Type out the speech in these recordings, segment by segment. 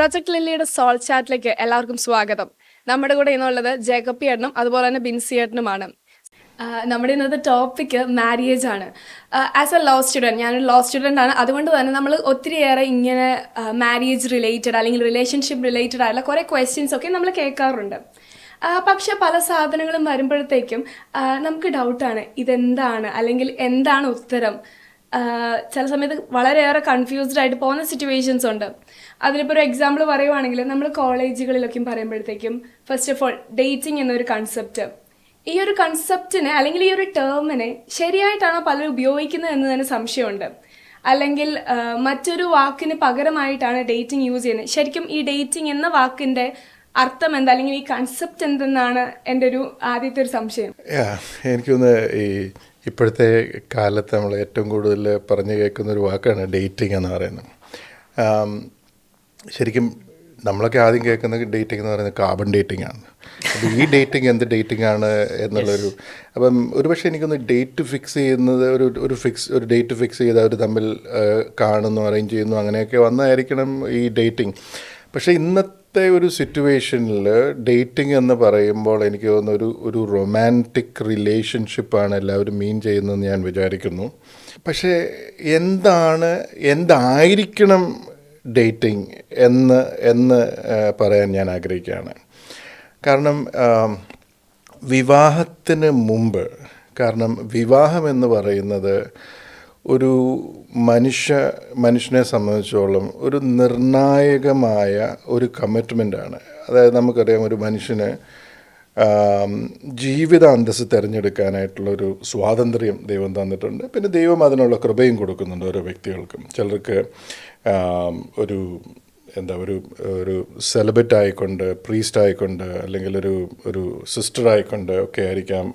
Project ലില്ലിയുടെ soul ചാറ്റിലേക്ക് എല്ലാവർക്കും സ്വാഗതം. നമ്മുടെ കൂടെ ഇന്നുള്ളത് ജേക്കബ് ഏട്ടനും അതുപോലെ തന്നെ ബിൻസി ഏട്ടനുമാണ്. നമ്മുടെ ഇന്നത്തെ ടോപ്പിക്ക് മാരേജ് ആണ്. ആസ് എ ലോ സ്റ്റുഡൻറ്റ്, ഞാനൊരു ലോ സ്റ്റുഡൻ്റ് ആണ്. അതുകൊണ്ട് തന്നെ നമ്മൾ ഒത്തിരിയേറെ ഇങ്ങനെ മാരേജ് റിലേറ്റഡ് അല്ലെങ്കിൽ റിലേഷൻഷിപ്പ് റിലേറ്റഡ് ആയിട്ടുള്ള കുറേ ക്വസ്റ്റ്യൻസ് ഒക്കെ നമ്മൾ കേൾക്കാറുണ്ട്. പക്ഷെ പല സാധനങ്ങളും വരുമ്പോഴത്തേക്കും നമുക്ക് ഡൗട്ടാണ്, ഇതെന്താണ് അല്ലെങ്കിൽ എന്താണ് ഉത്തരം. ചില സമയത്ത് വളരെയേറെ കൺഫ്യൂസ്ഡ് ആയിട്ട് പോകുന്ന സിറ്റുവേഷൻസ് ഉണ്ട്. അതിലിപ്പോൾ ഒരു എക്സാമ്പിൾ പറയുവാണെങ്കിൽ, നമ്മൾ കോളേജുകളിലൊക്കെയും പറയുമ്പോഴത്തേക്കും ഫസ്റ്റ് ഓഫ് ഓൾ ഡേറ്റിംഗ് എന്നൊരു കൺസെപ്റ്റ്, ഈ ഒരു കൺസെപ്റ്റിനെ അല്ലെങ്കിൽ ഈ ഒരു ടേമിനെ ശരിയായിട്ടാണോ പലരും ഉപയോഗിക്കുന്നത് എന്ന് തന്നെ സംശയമുണ്ട്. അല്ലെങ്കിൽ മറ്റൊരു വാക്കിന് പകരമായിട്ടാണ് ഡേറ്റിംഗ് യൂസ് ചെയ്യുന്നത്. ശരിക്കും ഈ ഡേറ്റിംഗ് എന്ന വാക്കിൻ്റെ അർത്ഥം എന്താ, അല്ലെങ്കിൽ ഈ കൺസെപ്റ്റ് എന്തെന്നാണ് എൻ്റെ ഒരു ആദ്യത്തെ ഒരു സംശയം. എനിക്കൊന്ന് ഇപ്പോഴത്തെ കാലത്ത് നമ്മൾ ഏറ്റവും കൂടുതൽ പറഞ്ഞു കേൾക്കുന്ന ഒരു വാക്കാണ് ഡേറ്റിംഗ് എന്ന് പറയുന്നത്. ശരിക്കും നമ്മളൊക്കെ ആദ്യം കേൾക്കുന്നത് ഡേറ്റിംഗ് എന്ന് പറയുന്നത് കാർബൺ ഡേറ്റിംഗ് ആണ്. അപ്പോൾ ഈ ഡേറ്റിംഗ് എന്ത് ഡേറ്റിംഗ് ആണ് എന്നുള്ളൊരു, അപ്പം ഒരുപക്ഷെ എനിക്കൊന്ന് ഡേറ്റ് ഫിക്സ് ചെയ്യുന്നത് ഒരു ഡേറ്റ് ഫിക്സ് ചെയ്ത് അവർ തമ്മിൽ കാണുന്നു, അറേഞ്ച് ചെയ്യുന്നു, അങ്ങനെയൊക്കെ വന്നായിരിക്കണം ഈ ഡേറ്റിംഗ്. പക്ഷേ ഇന്നത്തെ ഒരു സിറ്റുവേഷനിൽ ഡേറ്റിംഗ് എന്ന് പറയുമ്പോൾ എനിക്ക് തോന്നുന്നു ഒരു റൊമാൻറ്റിക് റിലേഷൻഷിപ്പാണ് എല്ലാവരും മീൻ ചെയ്യുന്നതെന്ന് ഞാൻ വിചാരിക്കുന്നു. പക്ഷേ എന്തായിരിക്കണം ഡേറ്റിംഗ് എന്ന് പറയാൻ ഞാൻ ആഗ്രഹിക്കുകയാണ്. കാരണം വിവാഹത്തിന് മുമ്പ്, കാരണം വിവാഹം എന്ന് പറയുന്നത് ഒരു മനുഷ്യനെ സംബന്ധിച്ചോളം ഒരു നിർണായകമായ ഒരു കമ്മിറ്റ്മെൻ്റാണ്. അതായത് നമുക്കറിയാം, ഒരു മനുഷ്യന് ജീവിത അന്തസ്സ് തിരഞ്ഞെടുക്കാനായിട്ടുള്ളൊരു സ്വാതന്ത്ര്യം ദൈവം തന്നിട്ടുണ്ട്. പിന്നെ ദൈവം അതിനുള്ള കൃപയും കൊടുക്കുന്നുണ്ട് ഓരോ വ്യക്തികൾക്കും. ചിലർക്ക് ഒരു സെലിബ്രേറ്റ് ആയിക്കൊണ്ട്, പ്രീസ്റ്റ് ആയിക്കൊണ്ട്, അല്ലെങ്കിൽ ഒരു സിസ്റ്റർ ആയിക്കൊണ്ട് ഒക്കെ ആയിരിക്കാം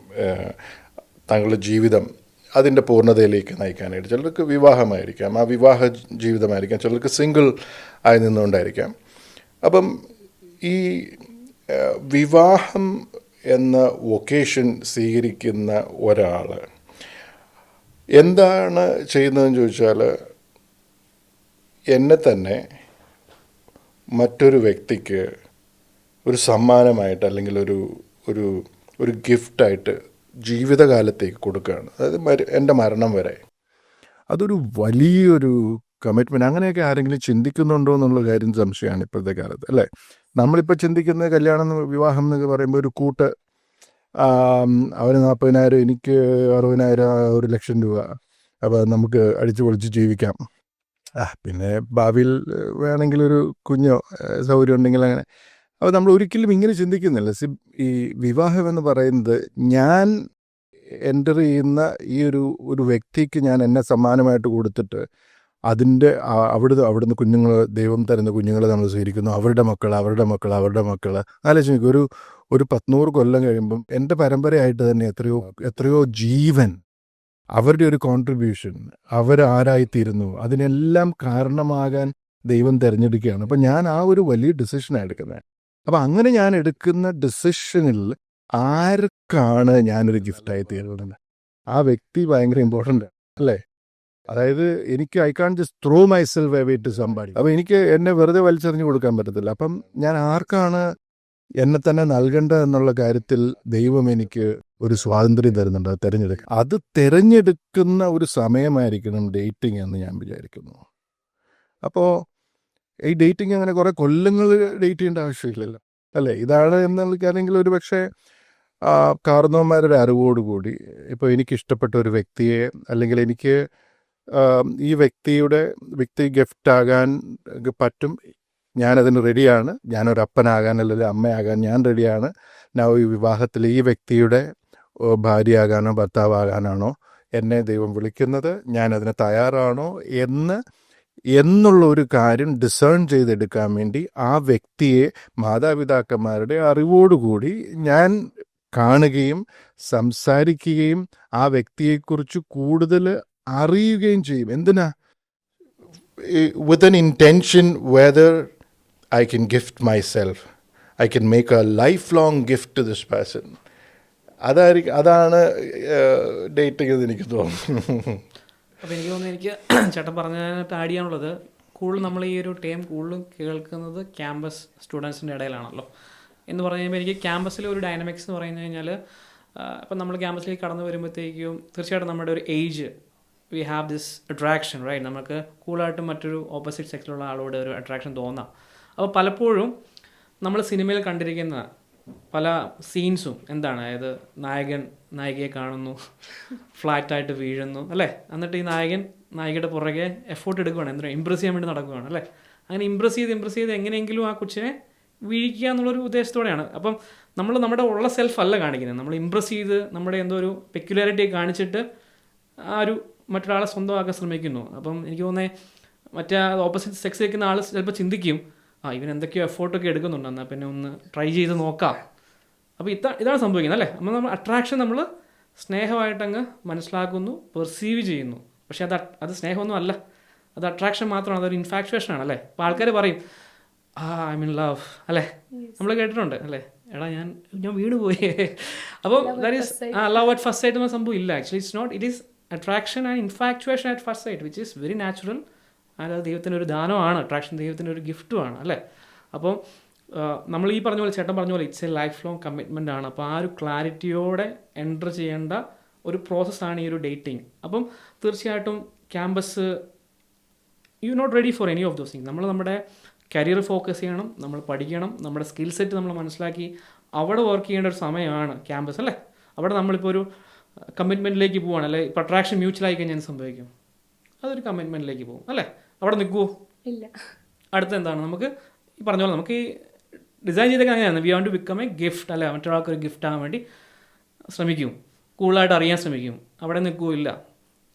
തങ്ങളുടെ ജീവിതം അതിൻ്റെ പൂർണ്ണതയിലേക്ക് നയിക്കാനായിട്ട്. ചിലർക്ക് വിവാഹമായിരിക്കാം, ആ വിവാഹ ജീവിതമായിരിക്കാം. ചിലർക്ക് സിംഗിൾ ആയി നിന്നുകൊണ്ടായിരിക്കാം. അപ്പം ഈ വിവാഹം എന്ന വൊക്കേഷൻ സ്വീകരിക്കുന്ന ഒരാൾ എന്താണ് ചെയ്യുന്നതെന്ന് ചോദിച്ചാൽ, എന്നെ തന്നെ മറ്റൊരു വ്യക്തിക്ക് ഒരു സമ്മാനമായിട്ട് അല്ലെങ്കിൽ ഒരു ഗിഫ്റ്റായിട്ട് ജീവിതകാലത്തേക്ക് കൊടുക്കുകയാണ്. അതായത് എൻ്റെ മരണം വരെ. അതൊരു വലിയൊരു കമ്മിറ്റ്മെൻറ്റ്. അങ്ങനെയൊക്കെ ആരെങ്കിലും ചിന്തിക്കുന്നുണ്ടോ എന്നുള്ള കാര്യം സംശയമാണ് ഇപ്പോഴത്തെ കാലത്ത്, അല്ലേ? നമ്മളിപ്പോൾ ചിന്തിക്കുന്നത് കല്യാണം, വിവാഹം എന്നൊക്കെ പറയുമ്പോൾ ഒരു കൂട്ട്, അവന് 40,000, എനിക്ക് 60,000, 1,00,000 രൂപ, അപ്പോൾ നമുക്ക് അടിച്ചു പൊളിച്ച് ജീവിക്കാം. പിന്നെ ഭാവിയിൽ വേണമെങ്കിൽ ഒരു കുഞ്ഞോ സൗകര്യം ഉണ്ടെങ്കിൽ അങ്ങനെ. അപ്പോൾ നമ്മൾ ഒരിക്കലും ഇങ്ങനെ ചിന്തിക്കുന്നില്ല. ഈ വിവാഹം എന്ന് പറയുന്നത്, ഞാൻ എൻ്റർ ചെയ്യുന്ന ഈ ഒരു വ്യക്തിക്ക് ഞാൻ എന്നെ സമ്മാനമായിട്ട് കൊടുത്തിട്ട് അവിടുന്ന് കുഞ്ഞുങ്ങൾ, ദൈവം തരുന്ന കുഞ്ഞുങ്ങളെ നമ്മൾ സ്വീകരിക്കുന്നു. അവരുടെ മക്കൾ. ആലോചിച്ച് നോക്കും, ഒരു 100 കൊല്ലം കഴിയുമ്പം എൻ്റെ പരമ്പരയായിട്ട് തന്നെ എത്രയോ ജീവൻ, അവരുടെ ഒരു കോൺട്രിബ്യൂഷൻ, അവരാരായിത്തീരുന്നു, അതിനെല്ലാം കാരണമാകാൻ ദൈവം തിരഞ്ഞെടുക്കുകയാണ്. അപ്പം ഞാൻ ആ ഒരു വലിയ ഡിസിഷനാണ് എടുക്കുന്നത്. അപ്പം അങ്ങനെ ഞാൻ എടുക്കുന്ന ഡിസിഷനിൽ ആർക്കാണ് ഞാനൊരു ഗിഫ്റ്റായി തീരുന്നത്, ആ വ്യക്തി ഭയങ്കര ഇമ്പോർട്ടൻ്റ്, അല്ലേ? അതായത് I can just throw myself away to somebody. അപ്പം എനിക്ക് എന്നെ വെറുതെ വലിച്ചെറിഞ്ഞു കൊടുക്കാൻ പറ്റത്തില്ല. അപ്പം ഞാൻ ആർക്കാണ് എന്നെ തന്നെ നൽകേണ്ടത് എന്നുള്ള കാര്യത്തിൽ ദൈവം എനിക്ക് ഒരു സ്വാതന്ത്ര്യം തരുന്നുണ്ട്, അത് തിരഞ്ഞെടുക്കുക. അത് തിരഞ്ഞെടുക്കുന്ന ഒരു സമയമായിരിക്കണം ഡേറ്റിംഗ് എന്ന് ഞാൻ വിചാരിക്കുന്നു. അപ്പോൾ ഈ ഡേറ്റിംഗ് അങ്ങനെ കുറേ കൊല്ലങ്ങൾ ഡേറ്റ് ചെയ്യേണ്ട ആവശ്യമില്ലല്ലോ, അല്ലേ? ഇതാണ് എന്നുള്ളതാണെങ്കിൽ ഒരു പക്ഷേ കാർന്നവന്മാരുടെ അറിവോടുകൂടി, ഇപ്പോൾ എനിക്കിഷ്ടപ്പെട്ട ഒരു വ്യക്തിയെ, അല്ലെങ്കിൽ എനിക്ക് ഈ വ്യക്തി ഗിഫ്റ്റാകാൻ പറ്റും, ഞാനതിന് റെഡിയാണ്, ഞാനൊരപ്പനാകാൻ അല്ലെങ്കിൽ അമ്മയാകാൻ ഞാൻ റെഡിയാണ്. ഈ വിവാഹത്തിൽ ഈ വ്യക്തിയുടെ ഭാര്യയാകാനോ ഭർത്താവാകാനാണോ എന്നെ ദൈവം വിളിക്കുന്നത്, ഞാനതിന് തയ്യാറാണോ എന്നുള്ള ഒരു കാര്യം ഡിസേൺ ചെയ്തെടുക്കാൻ വേണ്ടി ആ വ്യക്തിയെ മാതാപിതാക്കന്മാരുടെ അറിവോടുകൂടി ഞാൻ കാണുകയും സംസാരിക്കുകയും ആ വ്യക്തിയെക്കുറിച്ച് കൂടുതൽ അറിയുകയും ചെയ്യും. എന്തിനാ? with an intention whether I can gift myself, I can make a lifelong gift to this person. അതാണ് ഡേറ്റിംഗ് എന്ന് എനിക്ക് തോന്നുന്നു. അപ്പോൾ എനിക്ക് തോന്നുന്നു, എനിക്ക് ചേട്ടൻ പറഞ്ഞതിനകത്ത് ആഡ് ചെയ്യാനുള്ളത്, കൂടുതൽ നമ്മൾ ഈ ഒരു ടൈം കൂടുതലും കേൾക്കുന്നത് ക്യാമ്പസ് സ്റ്റുഡൻസിൻ്റെ ഇടയിലാണല്ലോ. എന്ന് പറഞ്ഞു കഴിയുമ്പോൾ എനിക്ക് ക്യാമ്പസിലെ ഒരു ഡൈനാമിക്സ് എന്ന് പറഞ്ഞു കഴിഞ്ഞാൽ ഇപ്പം നമ്മൾ ക്യാമ്പസിലേക്ക് കടന്നു വരുമ്പോഴത്തേക്കും തീർച്ചയായിട്ടും നമ്മുടെ ഒരു age we have this attraction right. നമുക്ക് കൂടുതലായിട്ടും മറ്റൊരു ഓപ്പോസിറ്റ് സെക്സിലുള്ള ആളോട് ഒരു അട്രാക്ഷൻ തോന്നാം. അപ്പോൾ പലപ്പോഴും നമ്മൾ സിനിമയിൽ കണ്ടിരിക്കുന്ന പല സീൻസും എന്താണ്, അതായത് നായകൻ നായികയെ കാണുന്നു, ഫ്ലാറ്റായിട്ട് വീഴുന്നു അല്ലേ, എന്നിട്ട് ഈ നായികയുടെ പുറകെ എഫേർട്ട് എടുക്കുകയാണ്, എന്തിനാ ഇമ്പ്രസ് ചെയ്യാൻ വേണ്ടി നടക്കുകയാണ് അല്ലേ. അങ്ങനെ ഇമ്പ്രസ് ചെയ്ത് എങ്ങനെയെങ്കിലും ആ കൊച്ചിനെ വീഴിക്കുക എന്നുള്ളൊരു ഉദ്ദേശത്തോടെയാണ്. അപ്പം നമ്മൾ നമ്മുടെ ഉള്ള സെൽഫ് അല്ല കാണിക്കുന്നത്, നമ്മൾ ഇമ്പ്രസ് ചെയ്ത് നമ്മുടെ എന്തോ ഒരു പെക്യുലാരിറ്റി കാണിച്ചിട്ട് ആ ഒരു മറ്റൊരാളെ സ്വന്തമാക്കാൻ ശ്രമിക്കുന്നു. അപ്പം എനിക്ക് തോന്നുന്നത് മറ്റേ ഓപ്പോസിറ്റ് സെക്സ് വയ്ക്കുന്ന ആൾ ചിലപ്പോൾ ചിന്തിക്കും, ഇവൻ എന്തൊക്കെയോ എഫേർട്ടൊക്കെ എടുക്കുന്നുണ്ട്, എന്നാൽ പിന്നെ ഒന്ന് ട്രൈ ചെയ്ത് നോക്കാം. അപ്പോൾ ഇതാണ് സംഭവിക്കുന്നത് അല്ലേ. അപ്പോൾ നമ്മൾ അട്രാക്ഷൻ നമ്മൾ സ്നേഹമായിട്ടങ്ങ് മനസ്സിലാക്കുന്നു, പെർസീവ് ചെയ്യുന്നു. പക്ഷേ അത് സ്നേഹമൊന്നും അല്ല, അത് അട്രാക്ഷൻ മാത്രമാണ്, അതൊരു ഇൻഫാക്ച്വേഷൻ ആണ് അല്ലേ. അപ്പോൾ ആൾക്കാർ പറയും ഐ മീൻ ലവ് അല്ലേ, നമ്മൾ കേട്ടിട്ടുണ്ട് അല്ലേ, എടാ ഞാൻ വീണ് പോയി. അപ്പം that is love at first sight എന്ന സംഭവം ഇല്ല. Actually it's not, it is attraction and infatuation at first sight which is very natural. അത് ദൈവത്തിൻ്റെ ഒരു ദാനമാണ്, അട്രാക്ഷൻ ദൈവത്തിൻ്റെ ഒരു ഗിഫ്റ്റുമാണ് അല്ലേ. അപ്പം നമ്മൾ ഈ പറഞ്ഞ പോലെ, ചേട്ടൻ പറഞ്ഞ പോലെ it's A life long commitment ആണ്. അപ്പോൾ ആ ഒരു ക്ലാരിറ്റിയോടെ എൻ്റർ ചെയ്യേണ്ട ഒരു പ്രോസസ്സാണ് ഈ ഒരു ഡേറ്റിംഗ്. അപ്പം തീർച്ചയായിട്ടും campus you not ready for any of those things. നമ്മുടെ കരിയർ ഫോക്കസ് ചെയ്യണം, നമ്മൾ പഠിക്കണം, നമ്മുടെ സ്കിൽ സെറ്റ് നമ്മൾ മനസ്സിലാക്കി അവിടെ വർക്ക് ചെയ്യേണ്ട ഒരു സമയമാണ് ക്യാമ്പസ് അല്ലേ. അവിടെ നമ്മളിപ്പോൾ ഒരു കമ്മിറ്റ്മെൻറ്റിലേക്ക് പോവുകയാണ് അല്ലേ. ഇപ്പോൾ അട്രാക്ഷൻ മ്യൂച്വലായി കഴിഞ്ഞാൽ സംഭവിക്കും, അതൊരു കമ്മിറ്റ്മെൻറ്റിലേക്ക് പോകും അല്ലേ. അവിടെ നിൽക്കുമോ? ഇല്ല. അടുത്ത എന്താണ്, നമുക്ക് ഈ പറഞ്ഞ പോലെ നമുക്ക് ഈ ഡിസൈൻ ചെയ്തൊക്കെ അങ്ങനെയാണ്, we want to become a gift അല്ലേ, മറ്റൊരാൾക്ക് ഒരു ഗിഫ്റ്റ് ആകാൻ വേണ്ടി ശ്രമിക്കും, കൂടുതലായിട്ട് അറിയാൻ ശ്രമിക്കും. അവിടെ നിൽക്കുകയില്ല,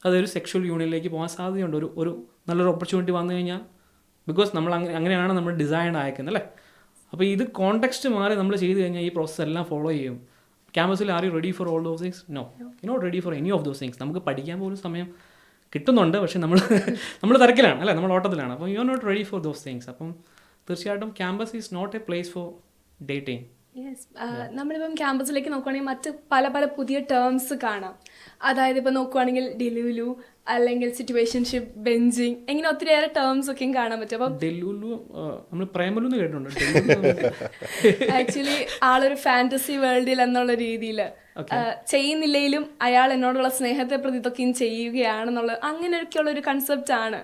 അതൊരു സെക്ഷൽ യൂണിയനിലേക്ക് പോകാൻ സാധ്യതയുണ്ട്. ഒരു നല്ലൊരു ഓപ്പർച്യൂണിറ്റി വന്നു കഴിഞ്ഞാൽ, ബിക്കോസ് നമ്മൾ അങ്ങനെയാണ് നമ്മൾ ഡിസൈൻ അയക്കുന്നത് അല്ലേ. അപ്പോൾ ഇത് കോണ്ടെക്സ്റ്റ് മാറി നമ്മൾ ചെയ്ത് കഴിഞ്ഞാൽ ഈ പ്രോസസ്സ് എല്ലാം ഫോളോ ചെയ്യും. ക്യാമ്പസിൽ are you ready for all those things? No, you not ready for any of those things. നമുക്ക് പഠിക്കാൻ പോലും സമയം കിട്ടുന്നുണ്ട്, പക്ഷേ നമ്മൾ തിരക്കിലാണ് അല്ലേ, നമ്മൾ ഓട്ടത്തിലാണ്. അപ്പോൾ you are not ready for those things. അപ്പം തീർച്ചയായിട്ടും campus is not a place for dating. Yes, നമ്മളിപ്പം ക്യാമ്പസിലേക്ക് നോക്കുവാണെങ്കിൽ മറ്റ് പല പല പുതിയ ടേംസ് കാണാം. അതായത് ഇപ്പം നോക്കുവാണെങ്കിൽ ഡെലുലു അല്ലെങ്കിൽ സിറ്റുവേഷൻഷിപ്പ്, ബെഞ്ചിങ്, ഇങ്ങനെ ഒത്തിരിയേറെ ടേംസ് ഒക്കെയും കാണാൻ പറ്റും. അപ്പം ഡെലുലു നമ്മൾ പ്രേമലു എന്ന് കേട്ടിട്ടുണ്ട്. ആക്ച്വലി ആളൊരു ഫാന്റസി വേൾഡിൽ എന്നുള്ള രീതിയിൽ ചെയ്യുന്നില്ലെങ്കിലും അയാൾ എന്നോടുള്ള സ്നേഹത്തെ പ്രതി ഇതൊക്കെയും ചെയ്യുകയാണെന്നുള്ള അങ്ങനെയൊക്കെയുള്ള ഒരു കൺസെപ്റ്റ് ആണ്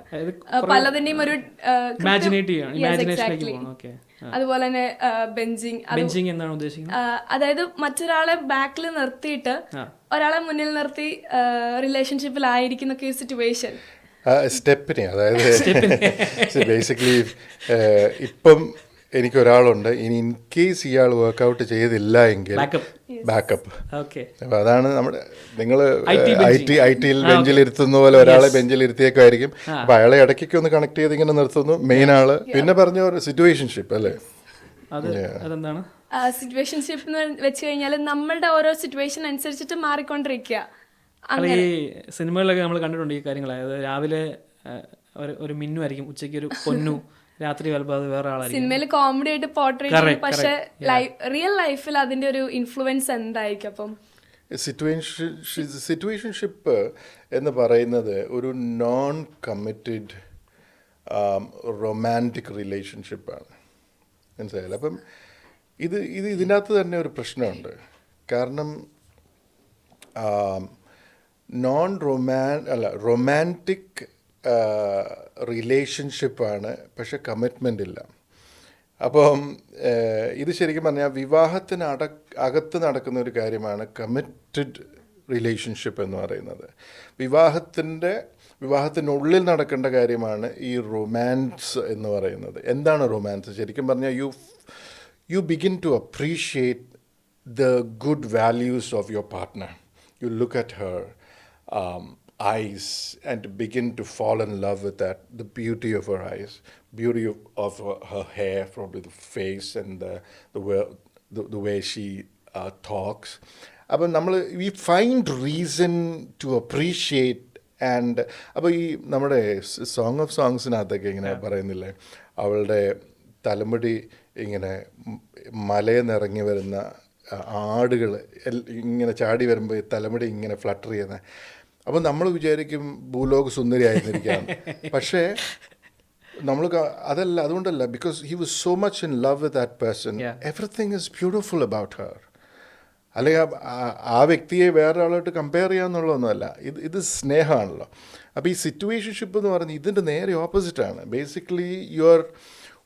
പലതിന്റെയും ഒരു അതുപോലെ തന്നെ ബെഞ്ചിങ് എന്താണ് ഉദ്ദേശിക്കുന്നത്? അതായത് മറ്റൊരാളെ ബാക്കിൽ നിർത്തിയിട്ട് ഒരാളെ മുന്നിൽ നിർത്തി റിലേഷൻഷിപ്പിലായിരിക്കുന്ന സിറ്റുവേഷൻ, സ്റ്റെപ്പിനെ, അതായത് ബേസിക്കലി ഇപ്പം എനിക്കൊരാളുണ്ട്, ഇനി ഇൻ കേസ് ഇയാൾ വർക്കൗട്ട് ചെയ്തില്ല എങ്കിൽ ബാക്കപ്പ്. അപ്പോൾ അതാണ് നിങ്ങൾ ഐ ടിയിൽ ബെഞ്ചിലിരുത്തുന്ന പോലെ ഒരാളെ ബെഞ്ചിലിരുത്തിയേക്കായിരിക്കും. അപ്പോൾ അയാളെ ഇടയ്ക്കൊക്കെ ഒന്ന് കണക്ട് ചെയ്ത് ഇങ്ങനെ നിർത്തുന്നു മെയിൻ ആള്. പിന്നെ പറഞ്ഞ ഒരു സിറ്റുവേഷൻഷിപ്പ് അല്ലേ, അതെന്താണ് സിറ്റുവേഷൻഷിപ്പ് എന്ന് വെച്ച് കഴിഞ്ഞാൽ നമ്മളുടെ ഓരോ സിറ്റുവേഷൻ അനുസരിച്ചിട്ട് മാറിക്കൊണ്ടിരിക്കുക. ഈ സിനിമകളിലൊക്കെ നമ്മൾ കണ്ടിട്ടുണ്ട് ഈ കാര്യങ്ങൾ. അതായത് രാവിലെ ഒരു മിന്നു ആയിരിക്കും, ഉച്ചയ്ക്ക് ഒരു പൊന്നു, രാത്രി ചിലപ്പോൾ അത് വേറെ ആളായിരിക്കും. സിനിമയിൽ കോമഡി ആയിട്ട് പോർട്രേറ്റ് ചെയ്യും, പക്ഷെ റിയൽ ലൈഫിൽ അതിന്റെ ഒരു ഇൻഫ്ലുവൻസ് എന്തായിരിക്കും? അപ്പം സിറ്റുവേഷൻഷിപ്പ് എന്ന് പറയുന്നത് ഒരു നോൺ കമ്മിറ്റഡ് റൊമാൻറ്റിക് റിലേഷൻഷിപ്പാണ്, മനസ്സിലായില്ല. അപ്പം ഇതിനകത്ത് തന്നെ ഒരു പ്രശ്നമുണ്ട്. കാരണം റൊമാൻറ്റിക് റിലേഷൻഷിപ്പാണ്, പക്ഷെ കമ്മിറ്റ്മെൻ്റ് ഇല്ല. അപ്പം ഇത് ശരിക്കും പറഞ്ഞാൽ അകത്ത് നടക്കുന്ന ഒരു കാര്യമാണ് കമ്മിറ്റഡ് റിലേഷൻഷിപ്പ് എന്ന് പറയുന്നത്. വിവാഹത്തിനുള്ളിൽ നടക്കേണ്ട കാര്യമാണ് ഈ റൊമാൻസ് എന്ന് പറയുന്നത്. എന്താണ് റൊമാൻസ്? ശരിക്കും പറഞ്ഞാൽ you begin to appreciate the good values of your partner. You look at her eyes and begin to fall in love with that, the beauty of her eyes, beauty of her hair, probably the face and the way she talks. അപ്പോൾ we find reason to appreciate. And അപ്പോൾ ഈ നമ്മുടെ song of സോങ്സിനകത്തൊക്കെ ഇങ്ങനെ പറയുന്നില്ലേ, അവളുടെ തലമുടി ഇങ്ങനെ മലയെന്നിറങ്ങി വരുന്ന ആടുകൾ ഇങ്ങനെ ചാടി വരുമ്പോൾ ഈ തലമുടി ഇങ്ങനെ ഫ്ലട്ടർ ചെയ്യുന്നത്. അപ്പോൾ നമ്മൾ വിചാരിക്കും ഭൂലോക സുന്ദരി ആയിരുന്നിരിക്കാം. പക്ഷേ നമ്മൾ അതല്ല, അതുകൊണ്ടല്ല, because he was so much in love with that person. Yeah. Everything is beautiful about Har. അല്ലെങ്കിൽ ആ വ്യക്തിയെ വേറൊരാളായിട്ട് കമ്പയർ ചെയ്യാന്നുള്ളതൊന്നുമല്ല. ഇത് സ്നേഹമാണല്ലോ. അപ്പോൾ ഈ സിറ്റുവേഷൻഷിപ്പ് എന്ന് പറഞ്ഞാൽ ഇതിൻ്റെ നേരെ ഓപ്പോസിറ്റാണ്. ബേസിക്കലി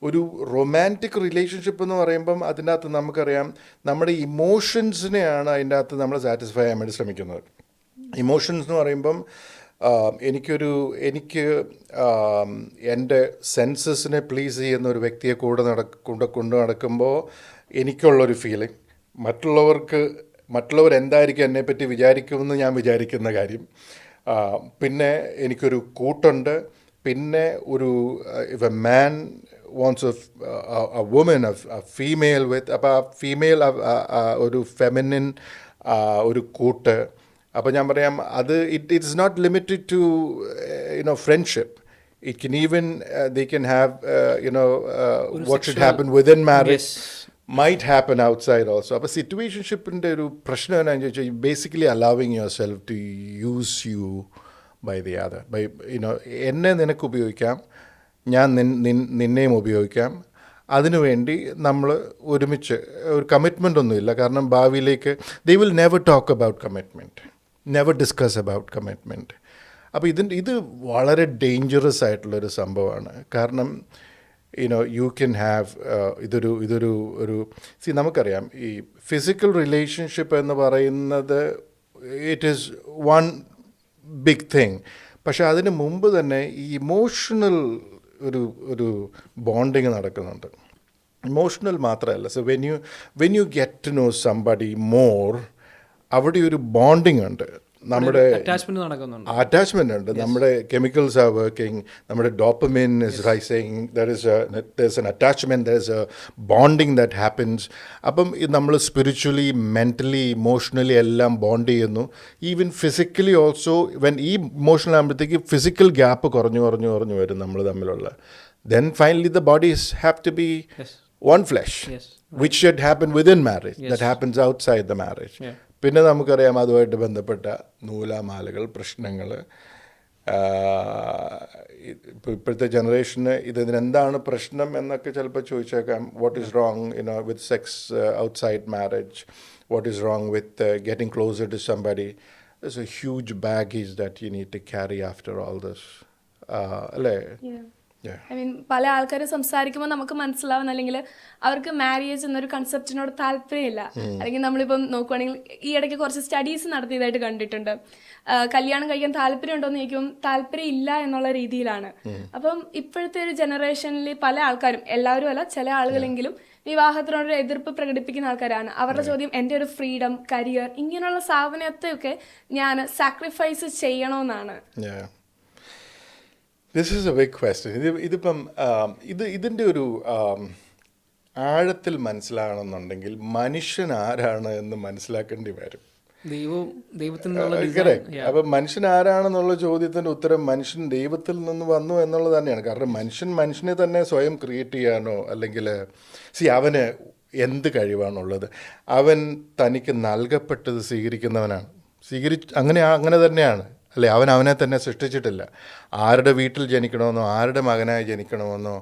ഒരു റൊമാൻറ്റിക് റിലേഷൻഷിപ്പ് എന്ന് പറയുമ്പം അതിൻ്റെ അകത്ത് നമുക്കറിയാം നമ്മുടെ ഇമോഷൻസിനെയാണ് അതിൻ്റെ അകത്ത് നമ്മൾ സാറ്റിസ്ഫൈ ചെയ്യാൻ വേണ്ടി ശ്രമിക്കുന്നത്. ഇമോഷൻസ് എന്ന് പറയുമ്പം എനിക്ക് എൻ്റെ സെൻസസിനെ പ്ലീസ് ചെയ്യുന്ന ഒരു വ്യക്തിയെ കൊണ്ടു നടക്കുമ്പോൾ എനിക്കുള്ളൊരു ഫീലിംഗ്, മറ്റുള്ളവർ എന്തായിരിക്കും എന്നെപ്പറ്റി വിചാരിക്കുമെന്ന് ഞാൻ വിചാരിക്കുന്ന കാര്യം. പിന്നെ എനിക്കൊരു കൂട്ടുണ്ട്. പിന്നെ if a man wants a woman, a female with, അപ്പോൾ ആ ഫീമെയിൽ ഒരു ഫെമിനിൻ ഒരു കൂട്ട്. അപ്പോൾ ഞാൻ പറയാം, it's not limited to friendship. It can even, they can have, what should happen within marriage might happen outside also. അപ്പോൾ സിറ്റുവേഷൻഷിപ്പിൻ്റെ ഒരു പ്രശ്നം എന്താണെന്ന് ചോദിച്ചാൽ, basically allowing yourself to use you by the other. എന്നെ നിനക്ക് ഉപയോഗിക്കാം, ഞാൻ നിന്നെയും ഉപയോഗിക്കാം. അതിനുവേണ്ടി നമ്മൾ ഒരുമിച്ച് ഒരു കമ്മിറ്റ്മെൻ്റ് ഒന്നുമില്ല. കാരണം ഭാവിയിലേക്ക് they will never talk about commitment, never discuss about commitment. അപ്പോൾ ഇത് വളരെ ഡേഞ്ചറസ് ആയിട്ടുള്ളൊരു സംഭവമാണ്. കാരണം യു ക്യാൻ ഹാവ് ഇതൊരു നമുക്കറിയാം, ഈ ഫിസിക്കൽ റിലേഷൻഷിപ്പ് എന്ന് പറയുന്നത് it is one big thing. പക്ഷെ അതിന് മുമ്പ് തന്നെ ഈ ഇമോഷണൽ ഒരു ബോണ്ടിങ് നടക്കുന്നുണ്ട്. ഇമോഷണൽ മാത്രമല്ല. So when you get to know somebody more, അവിടെ ഒരു ബോണ്ടിങ് ഉണ്ട്, നമ്മുടെ അറ്റാച്ച്മെന്റ് ഉണ്ട്. നമ്മുടെ കെമിക്കൽസ് ആർ വർക്കിംഗ്, നമ്മുടെ dopamine is rising, there is an attachment, there is a bonding that happens. അപ്പം നമ്മൾ സ്പിരിച്വലി, മെൻ്റലി, ഇമോഷണലി എല്ലാം ബോണ്ട് ചെയ്യുന്നു. Even physically also. ഈ ഇമോഷണൽ ആകുമ്പോഴത്തേക്ക് ഫിസിക്കൽ ഗ്യാപ്പ് കുറഞ്ഞു വരും നമ്മൾ തമ്മിലുള്ള. Then finally the bodies have to be one flesh, which should happen within marriage, that happens outside the marriage. പിന്നെ നമുക്കറിയാം അതുമായിട്ട് ബന്ധപ്പെട്ട നൂലാമാലകൾ, പ്രശ്നങ്ങൾ. ഇപ്പോഴത്തെ ജനറേഷന് ഇതിനെന്താണ് പ്രശ്നം എന്നൊക്കെ ചിലപ്പോൾ ചോദിച്ചേക്കാം. What is wrong with sex outside marriage? What is wrong with getting closer to somebody? there's a huge baggage that you need to carry after all this. അല്ലേ? ഐ മീൻ പല ആൾക്കാരും സംസാരിക്കുമ്പോൾ നമുക്ക് മനസ്സിലാവുന്ന, അല്ലെങ്കിൽ അവർക്ക് മാരേജ് എന്നൊരു കൺസെപ്റ്റിനോട് താല്പര്യമില്ല. അല്ലെങ്കിൽ നമ്മളിപ്പം നോക്കുവാണെങ്കിൽ ഈ ഇടയ്ക്ക് കുറച്ച് സ്റ്റഡീസ് നടത്തിയതായിട്ട് കണ്ടിട്ടുണ്ട്. കല്യാണം കഴിക്കാൻ താല്പര്യമുണ്ടോയെന്ന് ചോദിക്കും, താല്പര്യം ഇല്ല എന്നുള്ള രീതിയിലാണ്. അപ്പം ഇപ്പോഴത്തെ ഒരു ജനറേഷനിൽ പല ആൾക്കാരും, എല്ലാവരും അല്ല, ചില ആളുകളെങ്കിലും വിവാഹത്തിനോടൊരു എതിർപ്പ് പ്രകടിപ്പിക്കുന്ന ആൾക്കാരാണ്. അവരുടെ ചോദ്യം എൻ്റെ ഒരു ഫ്രീഡം, കരിയർ, ഇങ്ങനെയുള്ള സാധനത്തെയൊക്കെ ഞാൻ സാക്രിഫൈസ് ചെയ്യണമെന്നാണ്. This is a big question. ഇതിപ്പം ഇതിൻ്റെ ഒരു ആഴത്തിൽ മനസ്സിലാകണമെന്നുണ്ടെങ്കിൽ മനുഷ്യൻ ആരാണ് എന്ന് മനസ്സിലാക്കേണ്ടി വരും. അപ്പം മനുഷ്യൻ ആരാണെന്നുള്ള ചോദ്യത്തിൻ്റെ ഉത്തരം മനുഷ്യൻ ദൈവത്തിൽ നിന്ന് വന്നു എന്നുള്ളത് തന്നെയാണ്. കാരണം മനുഷ്യനെ തന്നെ സ്വയം ക്രിയേറ്റ് ചെയ്യാനോ, അല്ലെങ്കിൽ അവന് എന്ത് കഴിവാണുള്ളത്? അവൻ തനിക്ക് നൽകപ്പെട്ടത് സ്വീകരിക്കുന്നവനാണ്. അങ്ങനെ തന്നെയാണ്, അല്ലേ? അവനെ തന്നെ സൃഷ്ടിച്ചിട്ടില്ല. ആരുടെ വീട്ടിൽ ജനിക്കണമെന്നോ, ആരുടെ മകനായി ജനിക്കണമെന്നോ,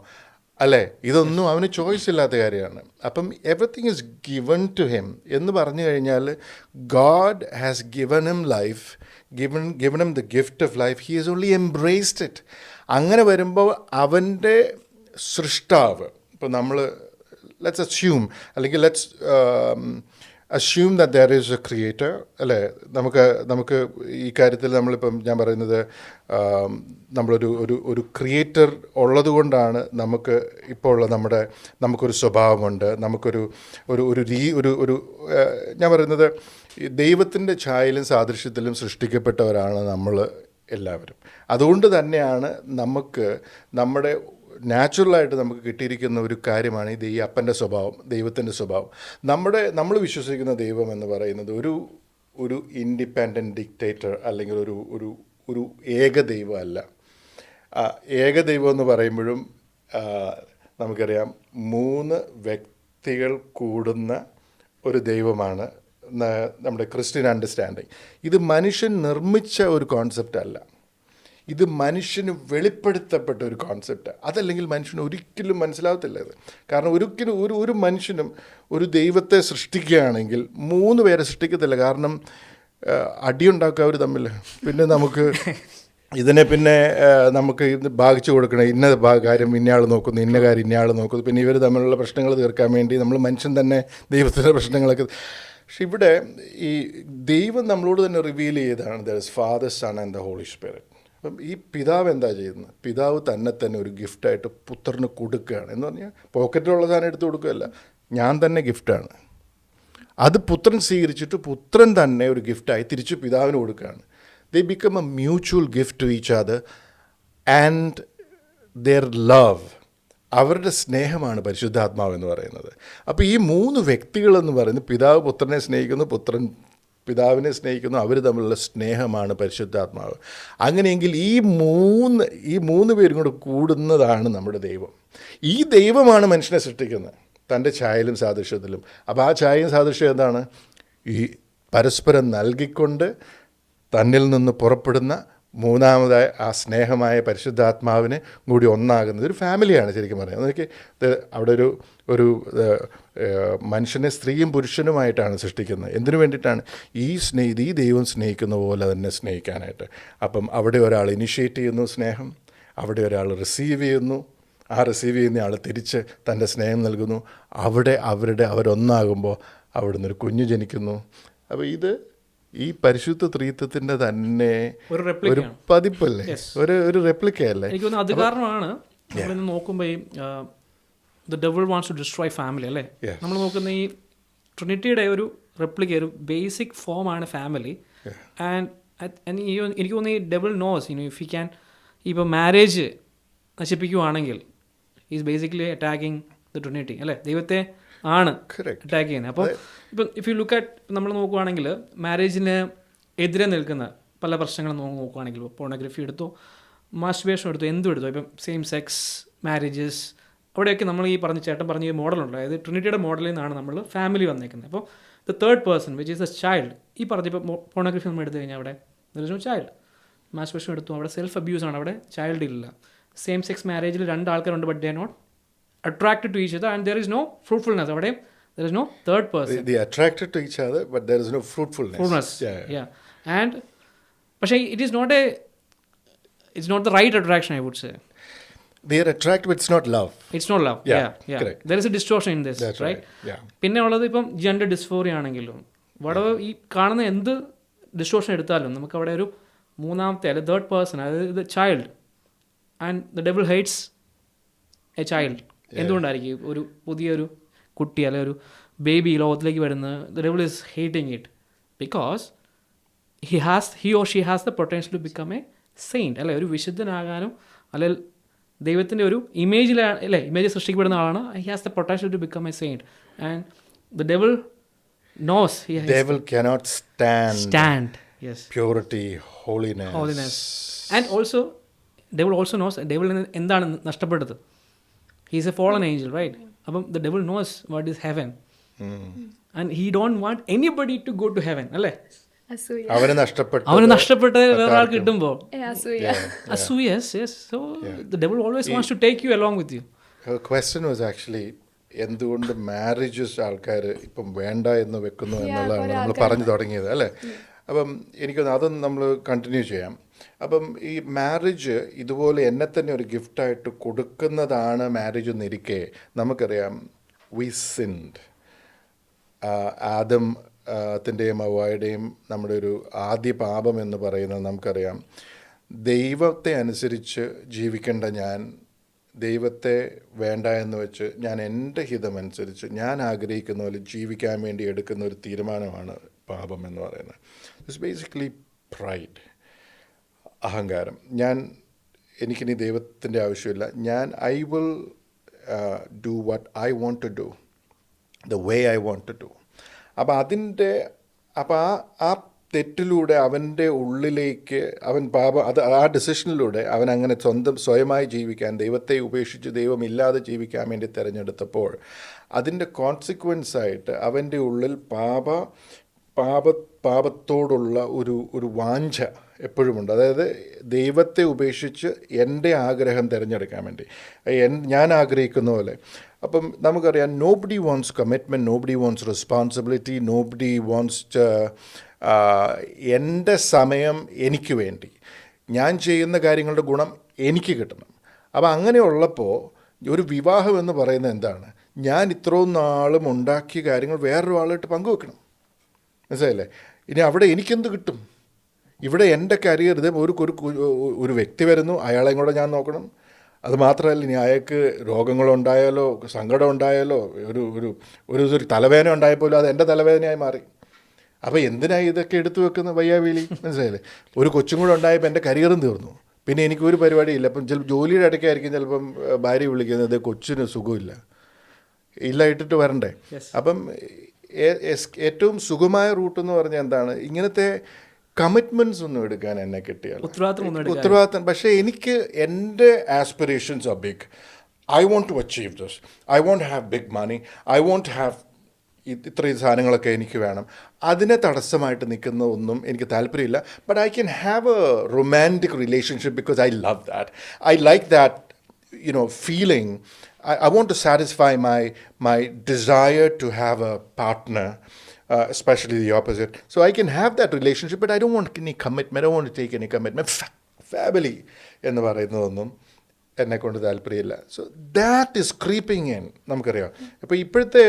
അല്ലേ? ഇതൊന്നും അവന് ചോയ്സ് ഇല്ലാത്ത കാര്യമാണ്. അപ്പം everything is given to him എന്ന് പറഞ്ഞു കഴിഞ്ഞാൽ, God has given him life, given him the gift of life. He has only embraced it. അങ്ങനെ വരുമ്പോൾ അവൻ്റെ സൃഷ്ടാവ്, ഇപ്പോൾ നമ്മൾ ലെറ്റ്സ് അസ്യൂം, അല്ലെങ്കിൽ let's assume that there is a creator, അല്ലേ? നമുക്ക് ഈ കാര്യത്തിൽ നമ്മളിപ്പം ഞാൻ പറയുന്നത്, നമ്മളൊരു ക്രിയേറ്റർ ഉള്ളത് കൊണ്ടാണ് നമുക്ക് ഇപ്പോൾ ഉള്ള നമുക്കൊരു സ്വഭാവമുണ്ട്, നമുക്കൊരു ഞാൻ പറയുന്നത് ദൈവത്തിൻ്റെ ഛായയിലും സാദൃശ്യത്തിലും സൃഷ്ടിക്കപ്പെട്ടവരാണ് നമ്മൾ എല്ലാവരും. അതുകൊണ്ട് തന്നെയാണ് നമുക്ക് നമ്മുടെ നാച്ചുറലായിട്ട് നമുക്ക് കിട്ടിയിരിക്കുന്ന ഒരു കാര്യമാണ് ഈ അപ്പൻ്റെ സ്വഭാവം, ദൈവത്തിൻ്റെ സ്വഭാവം. നമ്മൾ വിശ്വസിക്കുന്ന ദൈവം എന്ന് പറയുന്നത് ഒരു ഇൻഡിപെൻഡൻറ്റ് ഡിക്റ്റേറ്റർ, അല്ലെങ്കിൽ ഒരു ഏകദൈവം അല്ല. ഏകദൈവം എന്ന് പറയുമ്പോഴും നമുക്കറിയാം 3 വ്യക്തികൾ കൂടുന്ന ഒരു ദൈവമാണ് നമ്മുടെ ക്രിസ്ത്യൻ അണ്ടർസ്റ്റാൻഡിങ്. ഇത് മനുഷ്യൻ നിർമ്മിച്ച ഒരു കോൺസെപ്റ്റ് അല്ല. ഇത് മനുഷ്യന് വെളിപ്പെടുത്തപ്പെട്ട ഒരു കോൺസെപ്റ്റ്. അതല്ലെങ്കിൽ മനുഷ്യന് ഒരിക്കലും മനസ്സിലാവത്തില്ല ഇത്. കാരണം ഒരിക്കലും ഒരു മനുഷ്യനും ഒരു ദൈവത്തെ സൃഷ്ടിക്കുകയാണെങ്കിൽ 3 പേരെ സൃഷ്ടിക്കത്തില്ല. കാരണം അടിയുണ്ടാക്കുക അവർ തമ്മിൽ. പിന്നെ നമുക്ക് ഇതിനെ പിന്നെ നമുക്ക് ഇത് ഭാഗിച്ചു കൊടുക്കണം. ഇന്ന കാര്യം ഇന്നയാൾ നോക്കുന്നു, ഇന്ന കാര്യം ഇന്നയാൾ നോക്കുന്നു. പിന്നെ ഇവർ തമ്മിലുള്ള പ്രശ്നങ്ങൾ തീർക്കാൻ വേണ്ടി നമ്മൾ മനുഷ്യൻ തന്നെ ദൈവത്തിൻ്റെ പ്രശ്നങ്ങളൊക്കെ. പക്ഷെ ഇവിടെ ഈ ദൈവം നമ്മളോട് തന്നെ റിവീൽ ചെയ്തതാണ് there is father, son and the holy spirit. അപ്പം ഈ പിതാവ് എന്താ ചെയ്യുന്നത്? പിതാവ് തന്നെ ഒരു ഗിഫ്റ്റായിട്ട് പുത്രന് കൊടുക്കുകയാണ്. എന്ന് പറഞ്ഞാൽ പോക്കറ്റിലുള്ള സാധനം എടുത്ത് കൊടുക്കുകയല്ല, ഞാൻ തന്നെ ഗിഫ്റ്റാണ്. അത് പുത്രൻ സ്വീകരിച്ചിട്ട് പുത്രൻ തന്നെ ഒരു ഗിഫ്റ്റായി തിരിച്ച് പിതാവിന് കൊടുക്കുകയാണ്. They become a mutual gift to each other and their love. അവരുടെ സ്നേഹമാണ് പരിശുദ്ധാത്മാവ് എന്ന് പറയുന്നത്. അപ്പോൾ ഈ 3 വ്യക്തികളെന്ന് പറയുന്നത് പിതാവ് പുത്രനെ സ്നേഹിക്കുന്നു, പുത്രൻ പിതാവിനെ സ്നേഹിക്കുന്നു. അവർ തമ്മിലുള്ള സ്നേഹമാണ് പരിശുദ്ധാത്മാവ്. അങ്ങനെയെങ്കിൽ ഈ മൂന്ന് പേരും കൂടെ കൂടുന്നതാണ് നമ്മുടെ ദൈവം. ഈ ദൈവമാണ് മനുഷ്യനെ സൃഷ്ടിക്കുന്നത് തൻ്റെ ഛായയിലും സാദൃശ്യത്തിലും. അപ്പോൾ ആ ഛായയും സാദൃശ്യം എന്താണ്? ഈ പരസ്പരം നൽകിക്കൊണ്ട് തന്നിൽ നിന്ന് പുറപ്പെടുന്ന മൂന്നാമതായ ആ സ്നേഹമായ പരിശുദ്ധാത്മാവിനെ കൂടി ഒന്നാകുന്നത് ഒരു ഫാമിലിയാണ് ശരിക്കും പറയുന്നത്. അതൊക്കെ അവിടെ ഒരു മനുഷ്യനെ സ്ത്രീയും പുരുഷനുമായിട്ടാണ് സൃഷ്ടിക്കുന്നത്. എന്തിനു വേണ്ടിയിട്ടാണ്? ഈ ദൈവം സ്നേഹിക്കുന്ന പോലെ തന്നെ സ്നേഹിക്കാനായിട്ട്. അപ്പം അവിടെ ഒരാൾ ഇനിഷ്യേറ്റ് ചെയ്യുന്നു സ്നേഹം, അവിടെ ഒരാൾ റിസീവ് ചെയ്യുന്നു, ആ റിസീവ് ചെയ്യുന്ന ആൾ തിരിച്ച് തൻ്റെ സ്നേഹം നൽകുന്നു. അവിടെ അവരൊന്നാകുമ്പോൾ അവിടെ നിന്നൊരു കുഞ്ഞ് ജനിക്കുന്നു. അപ്പോൾ ഇത് ഈ പരിശുദ്ധ ത്രിത്വത്തിൻ്റെ തന്നെ ഒരു പതിപ്പല്ലേ, ഒരു റെപ്ലിക്കയല്ലേ? എനിക്ക് തോന്നുന്നു അത് കാരണമാണ് നമ്മളിന്ന് നോക്കുമ്പോൾ ഈ the devil wants to destroy family അല്ലേ. നമ്മൾ നോക്കുന്ന ഈ ട്രിനിറ്റിയുടെ ഒരു റെപ്ലിക്ക, ഒരു ബേസിക് ഫോമാണ് ഫാമിലി. ആൻഡ് എനിക്ക് തോന്നുന്നു ഈ devil knows if he can ഇപ്പോൾ മാരേജ് നശിപ്പിക്കുവാണെങ്കിൽ is basically attacking the trinity അല്ലേ, ദൈവത്തെ ആണ് അറ്റാക്ക് ചെയ്യുന്നത്. അപ്പോൾ ഇപ്പം ഇഫ് യു ലുക്ക് അറ്റ് നമ്മൾ നോക്കുവാണെങ്കിൽ മാരേജിന് എതിരെ നിൽക്കുന്ന പല പ്രശ്നങ്ങൾ നോക്കുവാണെങ്കിൽ പോർണോഗ്രഫി എടുത്തോ, മാസ്റ്റുർബേഷൻ എടുത്തോ, എന്തും എടുത്തോ, ഇപ്പം സെയിം സെക്സ് മാരേജസ്, അവിടെയൊക്കെ നമ്മൾ ഈ ചേട്ടൻ പറഞ്ഞ ഈ മോഡലുണ്ട്. അതായത് ട്രിനിറ്റിയുടെ മോഡലിൽ നിന്നാണ് നമ്മൾ ഫാമിലി വന്നേക്കുന്നത്. അപ്പോൾ the third person which is A child, ഈ പറഞ്ഞപ്പോൾ പോർണോഗ്രഫി നമ്മൾ എടുത്തു കഴിഞ്ഞാൽ അവിടെ ദർ ഇസ് നോ ചൈൽഡ്. മാസ്റ്റുർബേഷൻ എടുത്തു, അവിടെ സെൽഫ് അബ്യൂസ് ആണ്, അവിടെ ചൈൽഡ് ഇല്ല. സെയിം സെക്സ് മാരേജിൽ 2 ആൾക്കാരുണ്ട്, but they are not attracted to each other and there is no fruitfulness. Avade there is no third person. They attracted to each other but there is no fruitfulness. Yeah. And but it's not the right attraction, I would say. They are attracted but it's not love. It's not love. Yeah. Correct. There is a distortion in this. That's right. Yeah. പിന്നെ ഉള്ളത് ഇപ്പം gender dysphoria ആണെങ്കിലും വളരെ ഈ കാണുന്ന എന്ത് distortion എടുത്താലും നമുക്ക് അവിടെ ഒരു മൂന്നാമത്തെ അല്ലെ തേർഡ് പേഴ്സൺ, അതായത് child. And the devil hates a child. എന്തുകൊണ്ടായിരിക്കും ഒരു പുതിയൊരു കുട്ടി അല്ലെ ഒരു ബേബി ലോകത്തിലേക്ക് വരുന്നത്? The devil is hating it because he or she has the potential to become a saint അല്ലെ, ഒരു വിശുദ്ധനാകാനും അല്ലെങ്കിൽ ദൈവത്തിൻ്റെ ഒരു ഇമേജിലാണ് അല്ലേ, ഇമേജ് സൃഷ്ടിക്കപ്പെടുന്ന ആളാണ്. He has the potential to become a saint and the devil knows devil cannot stand yes purity, holiness. And also devil also knows devil എന്താണ് നഷ്ടപ്പെട്ടത്. He is a fallen angel, right? അപ്പം the devil knows what is heaven and he don't want anybody to go to heaven അല്ലേ. അവന് നഷ്ടപ്പെട്ട വേറെ ആൾ കിട്ടുമ്പോൾ അസൂയ. Yes. So the devil always wants to take you along with you. Her question was actually എന്തുകൊണ്ട് marriages ആൾക്കാർ ഇപ്പം വേണ്ട എന്ന് വെക്കുന്നു എന്നുള്ളതാണ് നമ്മൾ പറഞ്ഞു തുടങ്ങിയത് അല്ലേ. അപ്പം എനിക്കൊന്ന് അതൊന്ന് നമ്മൾ കണ്ടിന്യൂ ചെയ്യാം. അപ്പം ഈ മാരേജ് ഇതുപോലെ എന്നെ തന്നെ ഒരു ഗിഫ്റ്റായിട്ട് കൊടുക്കുന്നതാണ് മാരേജ് എന്നിരിക്കെ നമുക്കറിയാം വി സിൻഡ്. ആദത്തിൻ്റെയും ഹവ്വായുടെയും നമ്മുടെ ഒരു ആദ്യ പാപം എന്ന് പറയുന്നത് നമുക്കറിയാം. ദൈവത്തെ അനുസരിച്ച് ജീവിക്കേണ്ട ഞാൻ ദൈവത്തെ വേണ്ട എന്ന് വെച്ച് ഞാൻ എൻ്റെ ഹിതമനുസരിച്ച് ഞാൻ ആഗ്രഹിക്കുന്ന പോലെ ജീവിക്കാൻ വേണ്ടി എടുക്കുന്ന ഒരു തീരുമാനമാണ് പാപം എന്ന് പറയുന്നത്. ഇറ്റ്സ് ബേസിക്കലി പ്രൈഡ്, അഹങ്കാരം. എനിക്കിനി ദൈവത്തിൻ്റെ ആവശ്യമില്ല, I will do what I want to do the way I want to do. അപ്പോൾ ആ തെറ്റിലൂടെ അവൻ്റെ ഉള്ളിലേക്ക് ആ ഡിസിഷനിലൂടെ അവൻ അങ്ങനെ സ്വയമായി ജീവിക്കാൻ, ദൈവത്തെ ഉപേക്ഷിച്ച് ദൈവമില്ലാതെ ജീവിക്കാൻ വേണ്ടി തിരഞ്ഞെടുത്തപ്പോൾ അതിൻ്റെ കോൺസിക്വൻസായിട്ട് അവൻ്റെ ഉള്ളിൽ പാപത്തോടുള്ള ഒരു വാഞ്ച എപ്പോഴുമുണ്ട്. അതായത് ദൈവത്തെ ഉപേക്ഷിച്ച് എൻ്റെ ആഗ്രഹം തിരഞ്ഞെടുക്കാൻ വേണ്ടി ഞാൻ ആഗ്രഹിക്കുന്ന പോലെ. അപ്പം നമുക്കറിയാം, nobody wants commitment, nobody wants responsibility, nobody wants എൻ്റെ സമയം എനിക്ക് വേണ്ടി, ഞാൻ ചെയ്യുന്ന കാര്യങ്ങളുടെ ഗുണം എനിക്ക് കിട്ടണം. അപ്പം അങ്ങനെയുള്ളപ്പോൾ ഒരു വിവാഹം എന്ന് പറയുന്നത് എന്താണ്? ഞാൻ ഇത്രയും നാളും ഉണ്ടാക്കിയ കാര്യങ്ങൾ വേറൊരു ആളായിട്ട് പങ്കുവെക്കണം. മനസ്സിലായില്ലേ? ഇനി അവിടെ എനിക്കെന്ത് കിട്ടും? ഇവിടെ എൻ്റെ കരിയർ ഇത് ഒരു വ്യക്തി വരുന്നു, അയാളെയും കൂടെ ഞാൻ നോക്കണം. അത് മാത്രമല്ല, ഇനി അയാൾക്ക് രോഗങ്ങളുണ്ടായാലോ സങ്കടം ഉണ്ടായാലോ ഒരു തലവേദന ഉണ്ടായപ്പോലും അത് എൻ്റെ തലവേദനയായി മാറി. അപ്പോൾ എന്തിനായി ഇതൊക്കെ എടുത്തു വെക്കുന്ന വയ്യാവീലി? മനസ്സിലായില്ലേ? ഒരു കൊച്ചും കൂടെ ഉണ്ടായപ്പോൾ എൻ്റെ കരിയറും തീർന്നു. പിന്നെ എനിക്കൊരു പരിപാടിയില്ല. അപ്പം ചിലപ്പോൾ ജോലിയുടെ ഇടയ്ക്കായിരിക്കും ചിലപ്പം ഭാര്യ വിളിക്കുന്നത്, കൊച്ചിന് സുഖമില്ല, ഇട്ടിട്ട് വരണ്ടേ. അപ്പം ഏറ്റവും സുഖമായ റൂട്ട് എന്ന് പറഞ്ഞാൽ എന്താണ്? ഇങ്ങനത്തെ കമ്മിറ്റ്മെൻറ്റ്സ് ഒന്നും എടുക്കാൻ എന്നെ കിട്ടിയാൽ ഉത്തരവാദിത്തം. പക്ഷേ എനിക്ക് എൻ്റെ aspirations are big. I want to achieve this. I want have big money. I want have ഇത്രയും സാധനങ്ങളൊക്കെ എനിക്ക് വേണം. അതിനെ തടസ്സമായിട്ട് നിൽക്കുന്ന ഒന്നും എനിക്ക് താല്പര്യമില്ല. But I can have A romantic relationship because I love that. I like that feeling. I want to satisfy my desire to have a partner, especially the opposite. So I can have that relationship, but I don't want any commitment. I don't want to take any commitment. Family എന്ന് പറയുന്നതൊന്നും എന്നെക്കൊണ്ട് താല്പര്യമില്ല. So that is creeping in. നമുക്കറിയാം, ഇപ്പോൾ ഇപ്പോഴത്തെ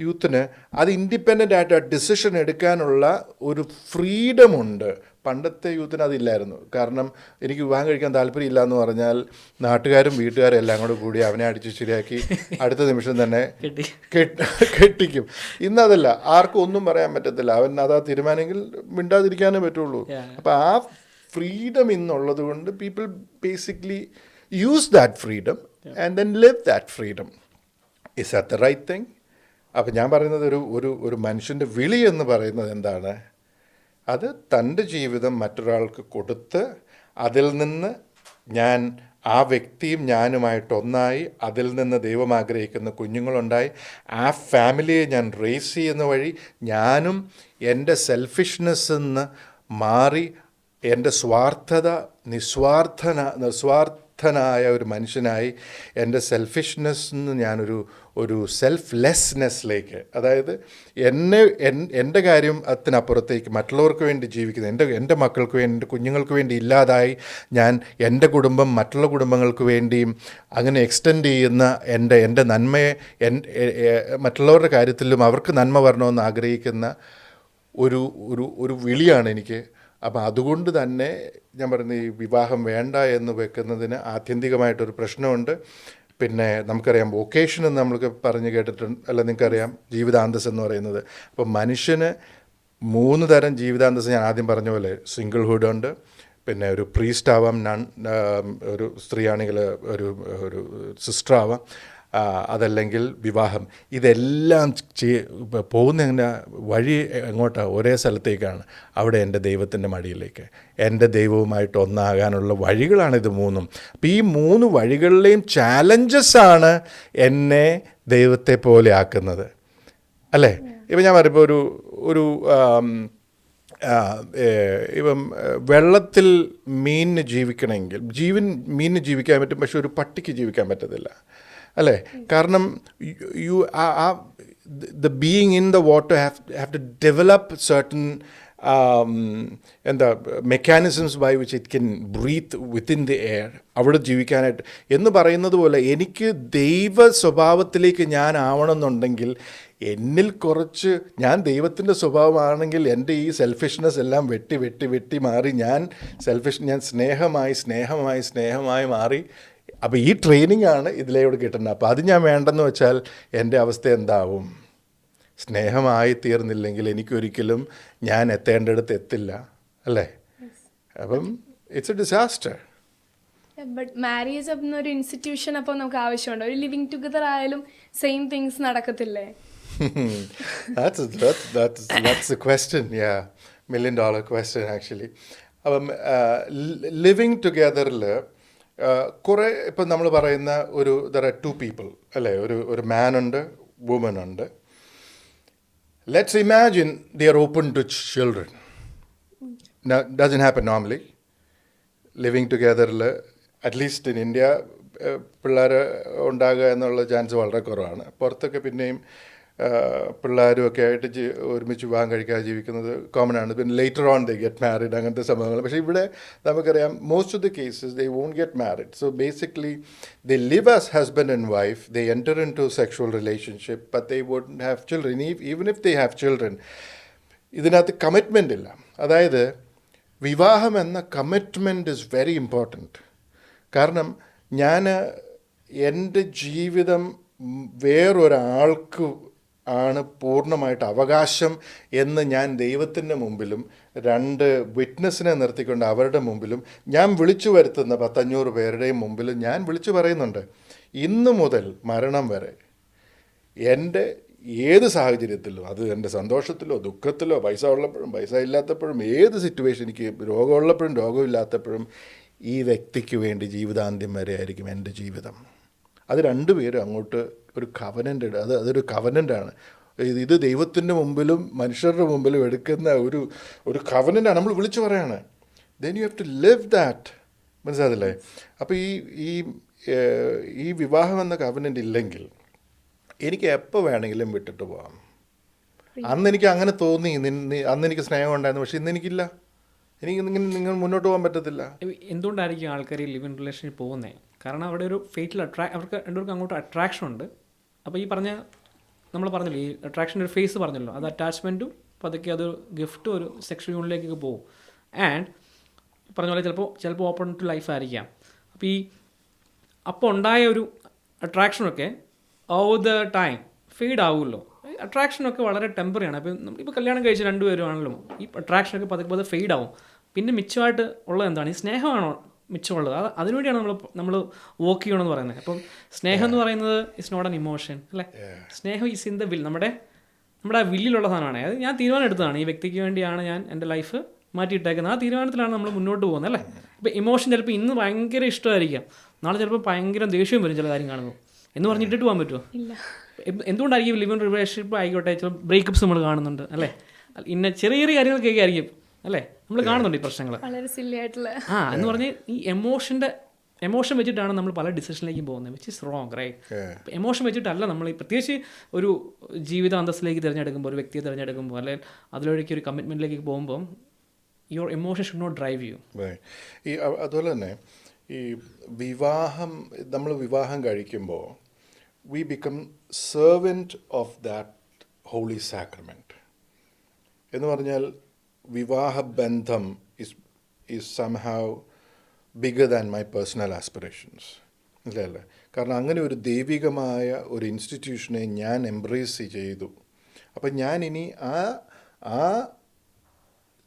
യൂത്തിന് അത് independent ആയിട്ട് ആ ഡിസിഷൻ എടുക്കാനുള്ള ഒരു ഫ്രീഡമുണ്ട്. പണ്ടത്തെ യൂത്തിന് അതില്ലായിരുന്നു. കാരണം എനിക്ക് വിവാഹം കഴിക്കാൻ താല്പര്യമില്ല എന്ന് പറഞ്ഞാൽ നാട്ടുകാരും വീട്ടുകാരും എല്ലാം കൂടി അവനെ അടിച്ച് ശരിയാക്കി അടുത്ത നിമിഷം തന്നെ കെട്ടിക്കും. ഇന്നതല്ല, ആർക്കും ഒന്നും പറയാൻ പറ്റത്തില്ല. അവൻ അതാ തീരുമാനമെങ്കിൽ മിണ്ടാതിരിക്കാനേ പറ്റുള്ളൂ. അപ്പോൾ ആ ഫ്രീഡം ഇന്നുള്ളത് കൊണ്ട് people basically use that freedom and then live that freedom. Is that the right thing? അപ്പം ഞാൻ പറയുന്നത് ഒരു മനുഷ്യൻ്റെ വിളി എന്ന് പറയുന്നത് എന്താണ്? അത് തൻ്റെ ജീവിതം മറ്റൊരാൾക്ക് കൊടുത്ത് അതിൽ നിന്ന് ഞാൻ ആ വ്യക്തിയും ഞാനുമായിട്ട് ഒന്നായി, അതിൽ നിന്ന് ദൈവം ആഗ്രഹിക്കുന്ന കുഞ്ഞുങ്ങളുണ്ടായി, ആ ഫാമിലിയെ ഞാൻ റേസ് ചെയ്യുന്ന വഴി ഞാനും എൻ്റെ സെൽഫിഷ്നെസ്സിൽ നിന്ന് മാറി എൻ്റെ നിസ്വാർത്ഥനായ ഒരു മനുഷ്യനായി എൻ്റെ സെൽഫിഷ്നെസ്സിന് ഞാനൊരു സെൽഫ്ലെസ്നെസ്സിലേക്ക്, അതായത് എൻ്റെ കാര്യം അതിനപ്പുറത്തേക്ക് മറ്റുള്ളവർക്ക് വേണ്ടി ജീവിക്കുന്നത്, എൻ്റെ മക്കൾക്ക് വേണ്ടി, എൻ്റെ കുഞ്ഞുങ്ങൾക്ക് വേണ്ടി ഇല്ലാതായി ഞാൻ എൻ്റെ കുടുംബം മറ്റുള്ള കുടുംബങ്ങൾക്ക് വേണ്ടിയും അങ്ങനെ എക്സ്റ്റെൻഡ് ചെയ്യുന്ന എൻ്റെ നന്മയെ മറ്റുള്ളവരുടെ കാര്യത്തിലും അവർക്ക് നന്മ വരണമെന്ന് ആഗ്രഹിക്കുന്ന ഒരു വിളിയാണ് എനിക്ക്. അപ്പം അതുകൊണ്ട് തന്നെ ഞാൻ പറയുന്നത്, ഈ വിവാഹം വേണ്ട എന്ന് വെക്കുന്നതിന് ആത്യന്തികമായിട്ടൊരു പ്രശ്നമുണ്ട്. പിന്നെ നമുക്കറിയാം, വൊക്കേഷൻ എന്ന് നമ്മൾക്ക് പറഞ്ഞു കേട്ടിട്ടുണ്ട്, അല്ല നിങ്ങൾക്കറിയാം, ജീവിതാന്തസ് എന്ന് പറയുന്നത്. അപ്പം മനുഷ്യന് 3 തരം ജീവിതാന്തസ് ഞാൻ ആദ്യം പറഞ്ഞ പോലെ സിംഗിൾഹുഡ് ഉണ്ട്, പിന്നെ ഒരു പ്രീസ്റ്റ് ആവാം, ഒരു സ്ത്രീയാണെങ്കിൽ ഒരു സിസ്റ്റർ ആവാം, അതല്ലെങ്കിൽ വിവാഹം. ഇതെല്ലാം പോകുന്ന വഴി എങ്ങോട്ടാണ്? ഒരേ സ്ഥലത്തേക്കാണ്, അവിടെ എൻ്റെ ദൈവത്തിൻ്റെ മടിയിലേക്ക്, എൻ്റെ ദൈവവുമായിട്ട് ഒന്നാകാനുള്ള വഴികളാണിത് 3. അപ്പോൾ ഈ 3 വഴികളിലെയും ചാലഞ്ചസാണ് എന്നെ ദൈവത്തെ പോലെ ആക്കുന്നത്, അല്ലേ? ഇപ്പം ഞാൻ പറയുമ്പോൾ ഇപ്പം വെള്ളത്തിൽ മീനിന് ജീവിക്കണമെങ്കിൽ മീനിന് ജീവിക്കാൻ പറ്റും, പക്ഷെ ഒരു പട്ടിക്ക് ജീവിക്കാൻ പറ്റത്തില്ല, അല്ലേ? കാരണം the being in the water have to develop certain mechanisms by which it can breathe within the air, അവിടെ ജീവിക്കാനായിട്ട്. എന്ന് പറയുന്നത് പോലെ എനിക്ക് ദൈവ സ്വഭാവത്തിലേക്ക് ഞാൻ ആവണമെന്നുണ്ടെങ്കിൽ എന്നിൽ കുറച്ച്, ഞാൻ ദൈവത്തിൻ്റെ സ്വഭാവമാണെങ്കിൽ എൻ്റെ ഈ സെൽഫിഷ്നെസ് എല്ലാം വെട്ടി മാറി ഞാൻ സ്നേഹമായി മാറി. അപ്പോൾ ഈ ട്രെയിനിങ് ആണ് ഇതിലൂടെ കിട്ടുന്നത്. അപ്പോൾ അത് ഞാൻ വേണ്ടെന്ന് വെച്ചാൽ എൻ്റെ അവസ്ഥ എന്താവും? സ്നേഹമായി തീർന്നില്ലെങ്കിൽ എനിക്കൊരിക്കലും ഞാൻ എത്തേണ്ടടുത്ത് എത്തില്ല, അല്ലേ? അപ്പം it's a disaster. But marriage എന്നൊരു ഇൻസ്റ്റിറ്റ്യൂഷൻ അപ്പോൾ നമുക്ക് ആവശ്യമുണ്ട്. ഒരു ലിവിങ് ടുഗദർ ആയാലും സെയിം തിങ്സ് നടക്കത്തില്ലേ? That's the question, yeah. $1 million question actually. അപ്പം ലിവിങ് ടുഗദറിൽ കുറേ, ഇപ്പം നമ്മൾ പറയുന്ന ദർ ആർ 2 people, അല്ലേ? ഒരു മാനുണ്ട്, വുമനുണ്ട്. let's imagine they are open to children. Now, doesn't happen normally. Living together, at least in India, പിള്ളേർ ഉണ്ടാകുക എന്നുള്ള ചാൻസ് വളരെ കുറവാണ്. പുറത്തൊക്കെ പിന്നെയും പിള്ളേരും ഒക്കെ ആയിട്ട് ഒരുമിച്ച് വിവാഹം കഴിക്കാതെ ജീവിക്കുന്നത് കോമൺ ആണ്. പിന്നെ later on they get married, അങ്ങനത്തെ സംഭവങ്ങൾ. പക്ഷേ ഇവിടെ നമുക്കറിയാം most of the cases they won't get married. So basically they live as husband and wife, they enter into sexual relationship, but they won't have children. Even if they have children, ഇതിനകത്ത് commitment ഇല്ല. അതായത് വിവാഹം എന്ന commitment is very important. കാരണം ഞാൻ എൻ്റെ ജീവിതം വേറൊരാൾക്ക് ആണ് പൂർണ്ണമായിട്ട് അവകാശം എന്ന് ഞാൻ ദൈവത്തിൻ്റെ മുമ്പിലും 2 വിറ്റ്നസ്സിനെ നിർത്തിക്കൊണ്ട് അവരുടെ മുമ്പിലും ഞാൻ വിളിച്ചു വരുത്തുന്ന 100-500 പേരുടെയും മുമ്പിലും ഞാൻ വിളിച്ചു പറയുന്നുണ്ട്, ഇന്നു മുതൽ മരണം വരെ എൻ്റെ ഏത് സാഹചര്യത്തിലും, അത് എൻ്റെ സന്തോഷത്തിലോ ദുഃഖത്തിലോ, പൈസ ഉള്ളപ്പോഴും പൈസ ഇല്ലാത്തപ്പോഴും, ഏത് സിറ്റുവേഷൻ, എനിക്ക് രോഗമുള്ളപ്പോഴും രോഗമില്ലാത്തപ്പോഴും, ഈ വ്യക്തിക്ക് വേണ്ടി ജീവിതാന്ത്യം വരെ ആയിരിക്കും എൻ്റെ ജീവിതം. അത് 2 പേരും അങ്ങോട്ട് ഒരു കവനൻ്റ് ഇടുക. അതൊരു കവനൻ്റാണ്. ഇത് ദൈവത്തിൻ്റെ മുമ്പിലും മനുഷ്യരുടെ മുമ്പിലും എടുക്കുന്ന ഒരു കവനൻ്റാണ്. നമ്മൾ വിളിച്ചു പറയാണ്. Then you have to live that. മനസ്സിലാകില്ലേ? അപ്പോൾ ഈ വിവാഹം എന്ന കവനൻ്റ് ഇല്ലെങ്കിൽ എനിക്ക് എപ്പോൾ വേണമെങ്കിലും വിട്ടിട്ട് പോകാം. അന്ന് എനിക്ക് അങ്ങനെ തോന്നി, അന്ന് എനിക്ക് സ്നേഹം ഉണ്ടായിരുന്നു, പക്ഷെ ഇന്ന് എനിക്കില്ല. എനിക്ക് നിങ്ങൾ മുന്നോട്ട് പോകാൻ പറ്റത്തില്ല. എന്തുകൊണ്ടായിരിക്കും ആൾക്കാർ ഈ ലിവ് ഇൻ റിലേഷൻഷിപ്പ് പോകുന്നത്? കാരണം അവിടെ ഒരു ഫേറ്റിൽ അവർക്ക് രണ്ടുപേർക്കും അങ്ങോട്ട് അട്രാക്ഷൻ ഉണ്ട്. അപ്പോൾ ഈ നമ്മൾ പറഞ്ഞല്ലോ, ഈ അട്രാക്ഷൻ്റെ ഒരു ഫേസ് പറഞ്ഞല്ലോ, അത് അറ്റാച്ച്മെൻറ്റും പതുക്കെ അത് ഗിഫ്റ്റും ഒരു സെക്ഷൽ യൂണിലേക്കൊക്കെ പോകും. ആൻഡ് പറഞ്ഞ പോലെ ചിലപ്പോൾ ഓപ്പൺ ടു ലൈഫ് ആയിരിക്കാം. അപ്പോൾ ഉണ്ടായ ഒരു അട്രാക്ഷനൊക്കെ ഓവർ ദ ടൈം ഫെയ്ഡ് ആവുമല്ലോ. അട്രാക്ഷനൊക്കെ വളരെ ടെമ്പററിയാണ്. അപ്പോൾ നമ്മളിപ്പോൾ കല്യാണം കഴിച്ച 2 പേരുമാണല്ലോ, ഈ അട്രാക്ഷനൊക്കെ പതുക്കെ ഫെയ്ഡ് ആവും. പിന്നെ മിച്ചമായിട്ട് ഉള്ളത് എന്താണ്? ഈ സ്നേഹമാണോ മിച്ചമുള്ളത്? അതിനുവേണ്ടിയാണ് നമ്മൾ വർക്ക് ചെയ്യണമെന്ന് പറയുന്നത്. അപ്പം സ്നേഹം എന്ന് പറയുന്നത് ഇറ്റ്സ് നോട്ട് ആൻ ഇമോഷൻ, അല്ലേ? സ്നേഹം ഈസ് ഇൻ ദ വിൽ, നമ്മുടെ ആ വില്ലിലുള്ള സാധനമാണ്. അത് ഞാൻ തീരുമാനം എടുത്തതാണ്, ഈ വ്യക്തിക്ക് വേണ്ടിയാണ് ഞാൻ എൻ്റെ ലൈഫ് മാറ്റിയിട്ടേക്കുന്നത്. ആ തീരുമാനത്തിലാണ് നമ്മൾ മുന്നോട്ട് പോകുന്നത്, അല്ലേ? ഇപ്പോൾ ഇമോഷൻ ചിലപ്പോൾ ഇന്ന് ഭയങ്കര ഇഷ്ടമായിരിക്കാം, നാളെ ചിലപ്പോൾ ഭയങ്കര ദേഷ്യം വരും ചില കാര്യം കാണുമ്പോൾ. എന്ന് പറഞ്ഞിട്ട് പോകാൻ പറ്റുമോ? എന്തുകൊണ്ടായിരിക്കും ലിവ് ഇൻ റിലേഷൻഷിപ്പ് ആയിക്കോട്ടെ, ചില ബ്രേക്കപ്സ് നമ്മൾ കാണുന്നുണ്ട്, അല്ലേ? ഇന്ന ചെറിയ ചെറിയ കാര്യങ്ങൾക്കൊക്കെ ആയിരിക്കും, അല്ലേ? നമ്മൾ കാണുന്നുണ്ട് ഈ പ്രശ്നങ്ങൾ. എന്ന് പറഞ്ഞാൽ ഈ എമോഷൻ വെച്ചിട്ടാണ് നമ്മൾ പല ഡിസിഷനിലേക്കും പോകുന്നത്, which is wrong, right? Emotion വെച്ചിട്ടല്ല നമ്മൾ പ്രത്യേകിച്ച് ഒരു ജീവിത അന്തസ്സിലേക്ക് തിരഞ്ഞെടുക്കുമ്പോൾ, ഒരു വ്യക്തിയെ തിരഞ്ഞെടുക്കുമ്പോൾ, അല്ലെങ്കിൽ അതിലേക്ക് ഒരു കമ്മിറ്റ്മെൻറ്റിലേക്ക് പോകുമ്പോൾ your emotion should not drive you. ഈ അതുപോലെ തന്നെ ഈ നമ്മൾ വിവാഹം കഴിക്കുമ്പോൾ we become servant of that holy sacrament. എന്ന് പറഞ്ഞാൽ വിവാഹബന്ധം is somehow bigger than my personal aspirations. അല്ലേ? കാരണം അങ്ങനെ ഒരു ദൈവികമായ ഒരു ഇൻസ്റ്റിറ്റ്യൂഷനെ ഞാൻ എംബ്രേസ് ചെയ്തു. അപ്പം ഞാൻ ഇനി ആ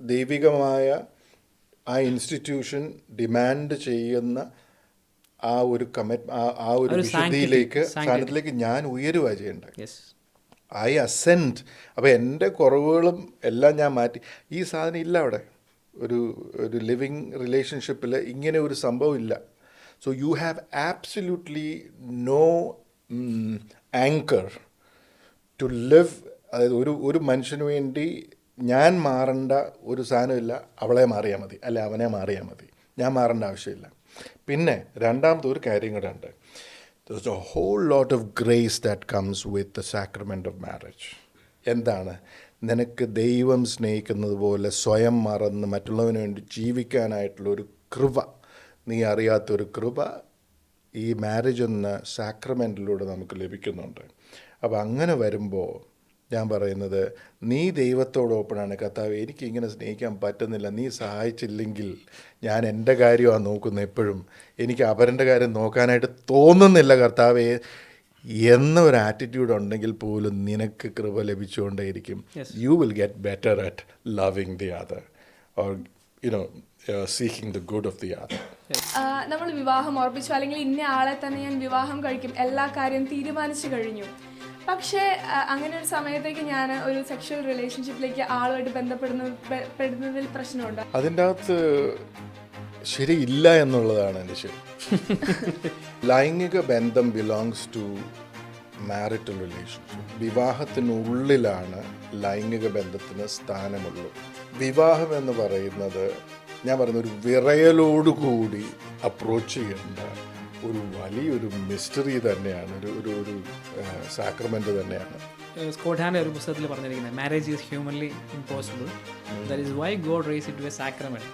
ദൈവികമായ ആ ഇൻസ്റ്റിറ്റ്യൂഷൻ ഡിമാൻഡ് ചെയ്യുന്ന ആ ഒരു ആ ഒരു വിശുദ്ധിയിലേക്ക്, സ്ഥാനത്തിലേക്ക് ഞാൻ ഉയരുക ചെയ്യേണ്ടത്. I ascend. അപ്പോൾ എൻ്റെ കുറവുകളും എല്ലാം ഞാൻ മാറ്റി. ഈ സാധനം ഇല്ല അവിടെ. ഒരു ലിവിങ് റിലേഷൻഷിപ്പിൽ ഇങ്ങനെ ഒരു സംഭവം ഇല്ല. So you have absolutely no anchor to live. അതായത് ഒരു മനുഷ്യന് വേണ്ടി ഞാൻ മാറേണ്ട ഒരു സാധനമില്ല. അവളെ മാറിയാൽ മതി, അല്ല അവനെ മാറിയാൽ മതി. ഞാൻ മാറേണ്ട ആവശ്യമില്ല. പിന്നെ രണ്ടാമത്തെ ഒരു കാര്യം കൂടെ ഉണ്ട്. There's a whole lot of grace that comes with the sacrament of marriage. എന്താണ്? നിനക്ക് ദൈവം സ്നേഹിക്കുന്നത് പോലെ സ്വയം മറന്ന് മറ്റുള്ളവന് വേണ്ടി ജീവിക്കാനായിട്ടുള്ളൊരു കൃപ, നീ അറിയാത്തൊരു കൃപ ഈ മാരേജ് എന്ന സാക്രമെൻറ്റിലൂടെ നമുക്ക് ലഭിക്കുന്നുണ്ട്. അപ്പോൾ അങ്ങനെ വരുമ്പോൾ ഞാൻ പറയുന്നത്, നീ ദൈവത്തോടൊപ്പമാണ്, കർത്താവ് എനിക്ക് ഇങ്ങനെ സ്നേഹിക്കാൻ പറ്റുന്നില്ല, നീ സഹായിച്ചില്ലെങ്കിൽ ഞാൻ എൻ്റെ കാര്യമാണ് നോക്കുന്നത് എപ്പോഴും, എനിക്ക് അവരുടെ കാര്യം നോക്കാനായിട്ട് തോന്നുന്നില്ല കർത്താവേ എന്നൊരു ആറ്റിറ്റ്യൂഡ് ഉണ്ടെങ്കിൽ പോലും നിനക്ക് കൃപ ലഭിച്ചുകൊണ്ടേയിരിക്കും. You will get better at loving the other or seeking the good of the other. നമ്മൾ വിവാഹം ഉറപ്പിച്ചു, അല്ലെങ്കിൽ ഇന്ന ആളെ തന്നെ ഞാൻ വിവാഹം കഴിക്കും, എല്ലാ കാര്യം തീരുമാനിച്ചു കഴിഞ്ഞു. പക്ഷേ അങ്ങനെ ഒരു സമയത്തേക്ക് ഞാൻ ഒരു സെക്ഷൽ റിലേഷൻഷിപ്പിലേക്ക് ആളുമായിട്ട് ബന്ധപ്പെടുന്നതിൽ പ്രശ്നമുണ്ട്. അതിൻ്റെ അകത്ത് ശരിയില്ല എന്നുള്ളതാണ് എൻ്റെ ശരി. ലൈംഗിക ബന്ധം ബിലോങ്സ് ടു മാരിറ്റൽ റിലേഷൻഷിപ്പ്. വിവാഹത്തിനുള്ളിലാണ് ലൈംഗിക ബന്ധത്തിന് സ്ഥാനമുള്ളൂ. വിവാഹം എന്ന് പറയുന്നത് ഞാൻ പറയുന്ന ഒരു വിറയലോടുകൂടി അപ്രോച്ച് ചെയ്യേണ്ട ഒരു വലിയൊരു മിസ്റ്ററി തന്നെയാണ്, ഒരു ഒരു സാക്രമെൻ്റ് തന്നെയാണ്. സ്കോട്ട് ഹാൻ്റെ ഒരു പുസ്തകത്തിൽ പറഞ്ഞിരിക്കുന്നത് marriage is humanly impossible, that is why God raise it to a sacrament.